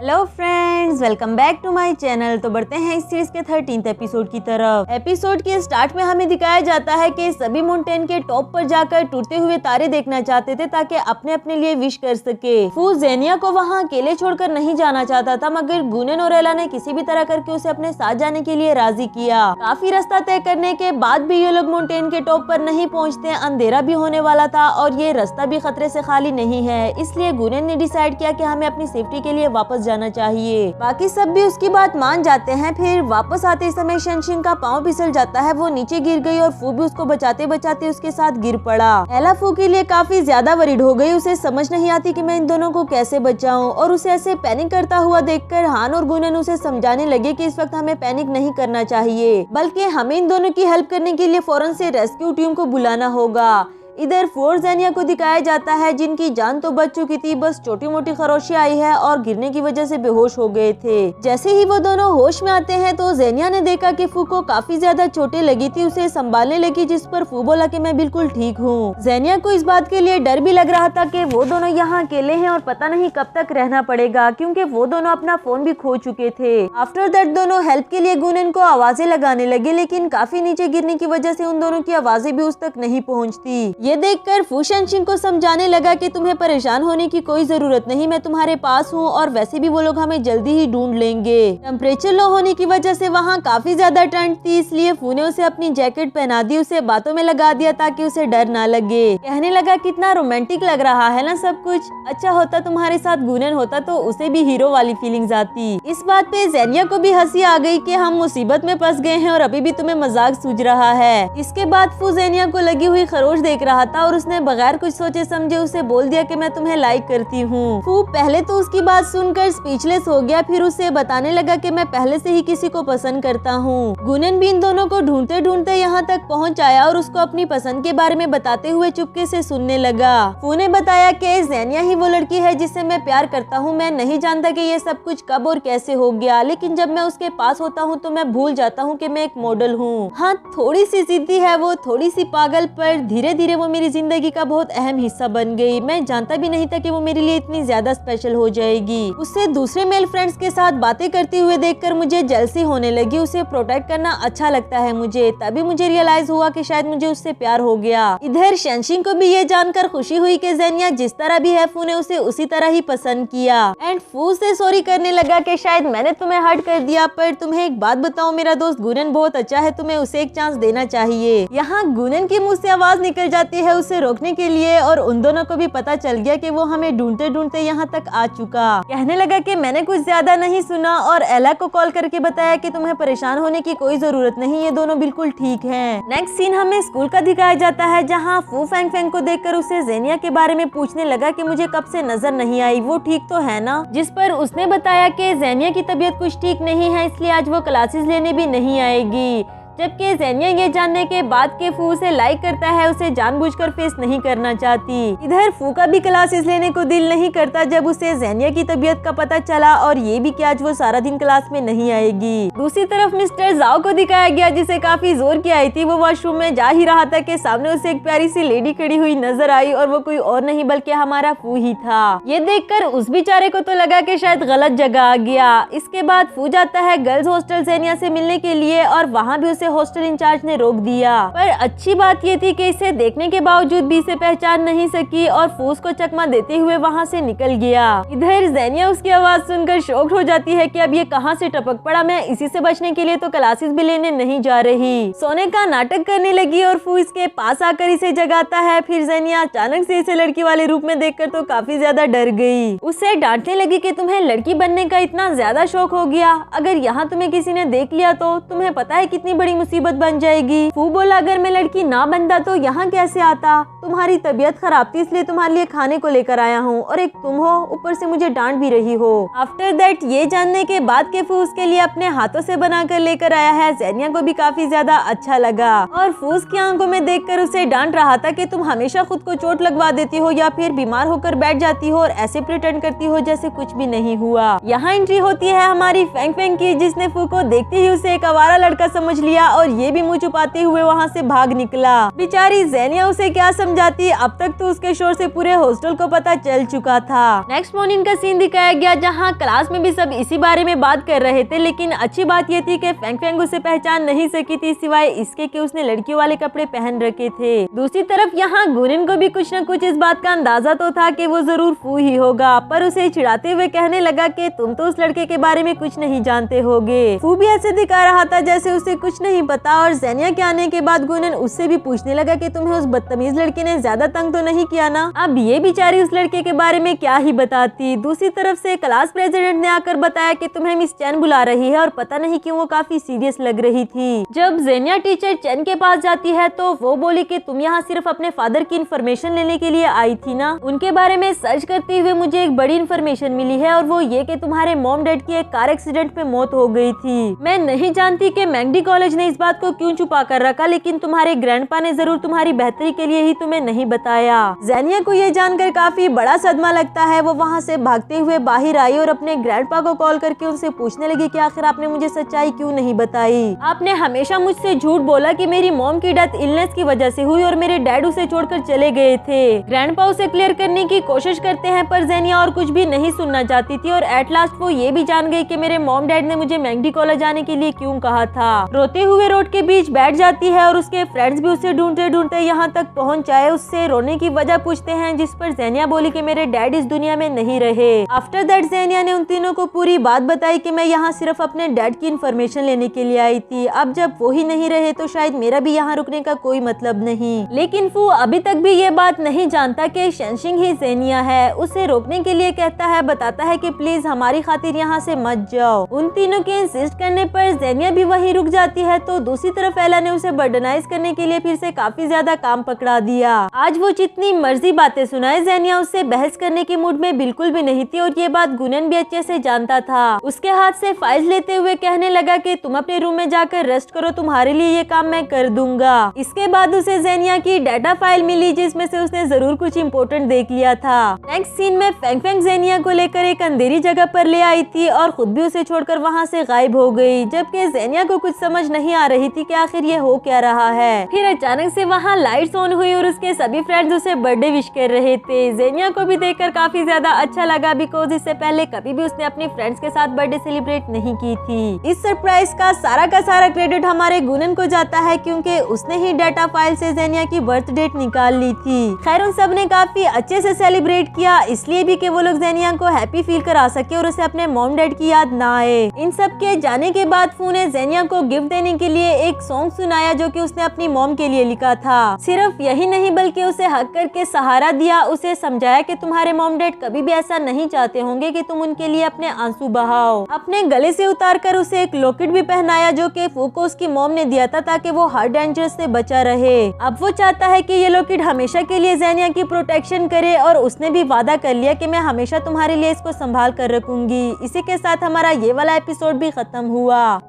Hello friends, welcome back to my channel. तो बढ़ते हैं इस सीरीज के 13th एपिसोड की तरफ। एपिसोड के स्टार्ट में हमें दिखाया जाता है कि सभी माउंटेन के टॉप पर जाकर टूटते हुए तारे देखना चाहते थे ताकि अपने अपने लिए विश कर सके। फू जेनिया को वहाँ अकेले छोड़कर नहीं जाना चाहता था, मगर गुनेन और एला ने किसी भी तरह करके उसे अपने साथ जाने के लिए राजी किया। काफी रास्ता तय करने के बाद भी ये लोग माउंटेन के टॉप पर नहीं पहुँचते। अंधेरा भी होने वाला था और ये रास्ता भी खतरे से खाली नहीं है, इसलिए गुनेन ने डिसाइड किया कि हमें अपनी सेफ्टी के लिए वापस जाना चाहिए। बाकी सब भी उसकी बात मान जाते हैं। फिर वापस आते समय शेनशिन का पाँव फिसल जाता है, वो नीचे गिर गई और फू भी उसको बचाते बचाते उसके साथ गिर पड़ा। एला फू के लिए काफी ज्यादा वरीड हो गई। उसे समझ नहीं आती कि मैं इन दोनों को कैसे बचाऊं, और उसे ऐसे पैनिक करता हुआ देखकर हान और गुनेन उसे समझाने लगे कि इस वक्त हमें पैनिक नहीं करना चाहिए, बल्कि हमें इन दोनों की हेल्प करने के लिए फौरन से रेस्क्यू टीम को बुलाना होगा। इधर फू जेनिया को दिखाया जाता है जिनकी जान तो बच चुकी थी, बस छोटी मोटी खरोशी आई है और गिरने की वजह से बेहोश हो गए थे। जैसे ही वो दोनों होश में आते हैं तो जेनिया ने देखा कि फू को काफी ज्यादा चोटें लगी थी। उसे संभालने लगी, जिस पर फू बोला कि मैं बिल्कुल ठीक हूँ। जेनिया को इस बात के लिए डर भी लग रहा था कि वो दोनों यहाँ अकेले हैं और पता नहीं कब तक रहना पड़ेगा, क्योंकि वो दोनों अपना फोन भी खो चुके थे। आफ्टर दैट दोनों हेल्प के लिए गुनेन को आवाजें लगाने लगे, लेकिन काफी नीचे गिरने की वजह से उन दोनों की आवाजें भी उस तक नहीं पहुँचती। ये देखकर फू शेनशिन को समझाने लगा कि तुम्हें परेशान होने की कोई जरूरत नहीं, मैं तुम्हारे पास हूँ और वैसे भी वो लोग हमें जल्दी ही ढूंढ लेंगे। टेम्परेचर लो होने की वजह से वहाँ काफी ज्यादा ठंड थी, इसलिए फू ने उसे अपनी जैकेट पहना दी, उसे बातों में लगा दिया ताकि उसे डर ना लगे। कहने लगा कितना रोमांटिक लग रहा है ना सब कुछ, अच्छा होता तुम्हारे साथ गुनेन होता तो उसे भी हीरो वाली फीलिंग्स आती। इस बात पे जेनिया को भी हंसी आ गई कि हम मुसीबत में फंस गए हैं और अभी भी तुम्हें मजाक सूझ रहा है। इसके बाद फू जेनिया को लगी हुई खरोश देख रहा था और उसने बगैर कुछ सोचे समझे उसे बोल दिया कि मैं तुम्हें लाइक करती हूँ। फू पहले तो उसकी बात सुनकर स्पीचलेस हो गया, फिर उसे बताने लगा कि मैं पहले से ही किसी को पसंद करता हूँ। गुनेन भी इन दोनों को ढूंढते ढूंढते यहाँ तक पहुँच आया और उसको अपनी पसंद के बारे में बताते हुए चुपके से सुनने लगा। फू ने बताया कि जेनिया ही वो लड़की है जिससे मैं प्यार करता हूँ। मैं नहीं जानता कि ये सब कुछ कब और कैसे हो गया, लेकिन जब मैं उसके पास होता हूँ तो मैं भूल जाता हूँ कि मैं एक मॉडल हूँ। हाँ, थोड़ी सी जिद्दी है वो, थोड़ी सी पागल, पर धीरे धीरे वो मेरी जिंदगी का बहुत अहम हिस्सा बन गई। मैं जानता भी नहीं था कि वो मेरे लिए इतनी ज्यादा स्पेशल हो जाएगी। उससे दूसरे मेल फ्रेंड्स के साथ बातें करते हुए देखकर मुझे जेलसी होने लगी। उसे प्रोटेक्ट करना अच्छा लगता है मुझे। तभी मुझे रियलाइज हुआ कि शायद मुझे उससे प्यार हो गया। इधर शेनशिन को भी ये जानकर खुशी हुई कि जेनिया जिस तरह भी है फू ने उसे उसी तरह ही पसंद किया। एंड फू से सॉरी करने लगा कि शायद मैंने तुम्हें हर्ट कर दिया, पर तुम्हें एक बात बताऊं, मेरा दोस्त गुनेन बहुत अच्छा है, तुम्हें उसे एक चांस देना चाहिए। यहाँ गुनेन के मुंह से आवाज निकल जाती है उसे रोकने के लिए, और उन दोनों को भी पता चल गया कि वो हमें ढूंढते ढूंढते यहाँ तक आ चुका। कहने लगा कि मैंने कुछ ज्यादा नहीं सुना और एला को कॉल करके बताया कि तुम्हें परेशान होने की कोई जरूरत नहीं, ये दोनों बिल्कुल ठीक हैं। नेक्स्ट सीन हमें स्कूल का दिखाया जाता है, जहाँ फू फेंग फेंग को देखकर उसे जेनिया के बारे में पूछने लगा कि मुझे कब से नजर नहीं आई, वो ठीक तो है ना। जिस पर उसने बताया कि जेनिया की तबीयत कुछ ठीक नहीं है, इसलिए आज वो क्लासेस लेने भी नहीं आएगी। जबकि जेनिया ये जानने के बाद के फू उसे लाइक करता है, उसे जानबूझकर फेस नहीं करना चाहती। इधर फू का भी क्लासेस लेने को दिल नहीं करता जब उसे जेनिया की तबीयत का पता चला, और ये भी कि आज वो सारा दिन क्लास में नहीं आएगी। दूसरी तरफ मिस्टर जाओ को दिखाया गया, जिसे काफी जोर की आई थी। वो वॉशरूम में जा ही रहा था कि सामने उसे एक प्यारी सी लेडी खड़ी हुई नजर आई, और वो कोई और नहीं बल्कि हमारा फू ही था। ये देखकर उस बेचारे को तो लगा कि शायद गलत जगह आ गया। इसके बाद फू जाता है गर्ल्स हॉस्टल जेनिया से मिलने के लिए, और वहाँ भी उसे हॉस्टल इंचार्ज ने रोक दिया। पर अच्छी बात ये थी कि इसे देखने के बावजूद भी इसे पहचान नहीं सकी और फूस को चकमा देते हुए वहाँ से निकल गया। इधर जेनिया उसकी आवाज सुनकर शॉक्ड हो जाती है कि अब ये कहाँ से टपक पड़ा, मैं इसी से बचने के लिए तो क्लासेस भी लेने नहीं जा रही। सोने का नाटक करने लगी और फू इसके पास आकर इसे जगाता है। फिर जेनिया अचानक से इसे लड़की वाले रूप में देखकर तो काफी ज्यादा डर गई। उससे डांटने लगी कि तुम्हें लड़की बनने का इतना ज्यादा शौक हो गया, अगर यहाँ तुम्हें किसी ने देख लिया तो तुम्हें पता है कितनी बड़ी मुसीबत बन जाएगी। फू बोला अगर मैं लड़की ना बनता तो यहाँ कैसे आता, तुम्हारी तबीयत खराब थी इसलिए तुम्हारे लिए खाने को लेकर आया हूँ, और एक तुम हो ऊपर से मुझे डांट भी रही हो। आफ्टर दैट ये जानने के बाद के फू उसके लिए अपने हाथों से बनाकर लेकर आया है। जेनिया को भी काफी ज्यादा अच्छा लगा, और फूस की आंखों में देखकर उसे डांट रहा था कि तुम हमेशा खुद को चोट लगवा देती हो या फिर बीमार होकर बैठ जाती हो और ऐसे प्रिटेंड करती हो जैसे कुछ भी नहीं हुआ। यहाँ एंट्री होती है हमारी फेंग फेंग की, जिसने फू को देखते ही उसे एक आवारा लड़का समझ लिया लिया और ये भी मुँह छुपाते हुए वहाँ से भाग निकला। बेचारी ज़ेनिया उसे क्या समझाती, अब तक तो उसके शोर से पूरे हॉस्टल को पता चल चुका था। नेक्स्ट मॉर्निंग का सीन दिखाया गया जहाँ क्लास में भी सब इसी बारे में बात कर रहे थे, लेकिन अच्छी बात ये थी कि फेंग फेंग उसे पहचान नहीं सकी थी सिवाय इसके कि उसने लड़कियों वाले कपड़े पहन रखे थे। दूसरी तरफ यहाँ गुनिन को भी कुछ न कुछ इस बात का अंदाजा तो था कि वो जरूर फू ही होगा, पर उसे चिढ़ाते हुए कहने लगा कि तुम तो उस लड़के के बारे में कुछ नहीं जानते होगे। फू भी ऐसे दिखा रहा था जैसे उसे कुछ नहीं पता, और ज़ेनिया के आने के बाद गुनिन उससे भी पूछने लगा कि तुम्हें उस बदतमीज लड़के ने ज्यादा तंग तो नहीं किया ना। अब ये बेचारी उस लड़के के बारे में क्या ही बताती। दूसरी तरफ से क्लास प्रेसिडेंट ने आकर बताया कि तुम्हें मिस चैन बुला रही है, और पता नहीं क्यों वो काफी सीरियस लग रही थी। जब ज़ेनिया टीचर चैन के पास जाती है तो वो बोली कि तुम यहाँ सिर्फ अपने फादर की इन्फॉर्मेशन लेने के लिए आई थी ना। उनके बारे में सर्च करते हुए मुझे एक बड़ी इन्फॉर्मेशन मिली है, और वो ये कि तुम्हारे मॉम डैड की एक कार एक्सीडेंट में मौत हो गई थी। मैं नहीं जानती कि मैगडी कॉलेज ने इस बात को क्यों छुपा कर रखा, लेकिन तुम्हारे ग्रैंडपा ने जरूर तुम्हारी बेहतरी के लिए ही तुम्हें नहीं बताया। ज़ेनिया को ये जानकर काफी बड़ा सदमा लगता है। वो वहाँ से भागते हुए बाहर आई और अपने ग्रैंडपा को कॉल करके उनसे पूछने लगी कि आखिर आपने मुझे सच्चाई क्यों नहीं बताई। आपने हमेशा मुझसे झूठ बोला कि मेरी मॉम की डेथ इलनेस की वजह से हुई और मेरे डैड उसे छोड़कर चले गए थे। ग्रैंडपा उसे क्लियर करने की कोशिश करते हैं, पर ज़ेनिया और कुछ भी नहीं सुनना चाहती थी, और एट लास्ट वो ये भी जान गई कि मेरे मॉम डैड ने मुझे मैगडी कॉलेज आने के लिए क्यों कहा था। रोते हुए रोड के बीच बैठ जाती है और उसके फ्रेंड्स भी उसे ढूंढते ढूंढते यहाँ तक पहुँच आए। उससे रोने की वजह पूछते हैं, जिस पर ज़ेनिया बोली कि मेरे डैड इस दुनिया में नहीं रहे। आफ्टर दैट ज़ेनिया ने उन तीनों को पूरी बात बताई कि मैं यहाँ सिर्फ अपने डैड की इन्फॉर्मेशन लेने के लिए आई थी। अब जब वो ही नहीं रहे तो शायद मेरा भी यहाँ रुकने का कोई मतलब नहीं। लेकिन फू अभी तक भी ये बात नहीं जानता कि शेनशिंग ही ज़ेनिया है। उसे रोकने के लिए कहता है, बताता है कि प्लीज हमारी खातिर यहाँ से मत जाओ। उन तीनों के इंसिस्ट करने पर ज़ेनिया भी वहीं रुक जाती है। तो दूसरी तरफ एला ने उसे बर्डनाइज करने के लिए फिर से काफी ज्यादा काम पकड़ा दिया। आज वो जितनी मर्जी बातें सुनाए, ज़ेनिया उससे बहस करने के मूड में बिल्कुल भी नहीं थी, और ये बात गुनन भी अच्छे से जानता था। उसके हाथ से फाइल लेते हुए कहने लगा कि तुम अपने रूम में जाकर रेस्ट करो, तुम्हारे लिए ये काम मैं कर दूंगा। इसके बाद उसे ज़ेनिया की डाटा फाइल मिली, जिसमें से उसने जरूर कुछ इम्पोर्टेंट देख लिया था। नेक्स्ट सीन में फेंग फेंग ज़ेनिया को लेकर एक अंधेरी जगह पर ले आई थी और खुद भी उसे छोड़कर वहाँ से गायब हो गई, जबकि ज़ेनिया को कुछ समझ नहीं आ रही थी कि आखिर ये हो क्या रहा है। फिर अचानक से वहाँ लाइट्स ऑन हुई और उसके सभी फ्रेंड्स उसे बर्थडे विश कर रहे थे। ज़ेनिया को भी देखकर काफी ज्यादा अच्छा लगा, बिकॉज इससे पहले कभी भी उसने अपने फ्रेंड्स के साथ बर्थडे सेलिब्रेट नहीं की थी। इस सरप्राइज का सारा क्रेडिट हमारे गुनन को जाता है, क्योंकि उसने ही डाटा फाइल से ज़ेनिया की बर्थ डेट निकाल ली थी। खैर उन सब ने काफी अच्छे से सेलिब्रेट किया, इसलिए भी कि वो लोग ज़ेनिया को हैप्पी फील करा सके और उसे अपने मॉम डैड की याद ना आए। इन सब के जाने के बाद फू ने ज़ेनिया को गिफ्ट देने के लिए एक सॉन्ग सुनाया, जो कि उसने अपनी मॉम के लिए लिखा था। सिर्फ यही नहीं बल्कि उसे हक करके सहारा दिया, उसे समझाया कि तुम्हारे मॉम डैड कभी भी ऐसा नहीं चाहते होंगे कि तुम उनके लिए अपने आंसू बहाओ। अपने गले से उतार कर उसे एक लॉकेट भी पहनाया, जो कि फू को उसकी मॉम ने दिया था ताकि वो हर डेंजर से बचा रहे। अब वो चाहता है कि ये लॉकेट हमेशा के लिए ज़ेनिया की प्रोटेक्शन करे, और उसने भी वादा कर लिया कि मैं हमेशा तुम्हारे लिए इसको संभाल कर रखूंगी। इसी के साथ हमारा ये वाला एपिसोड भी खत्म हुआ।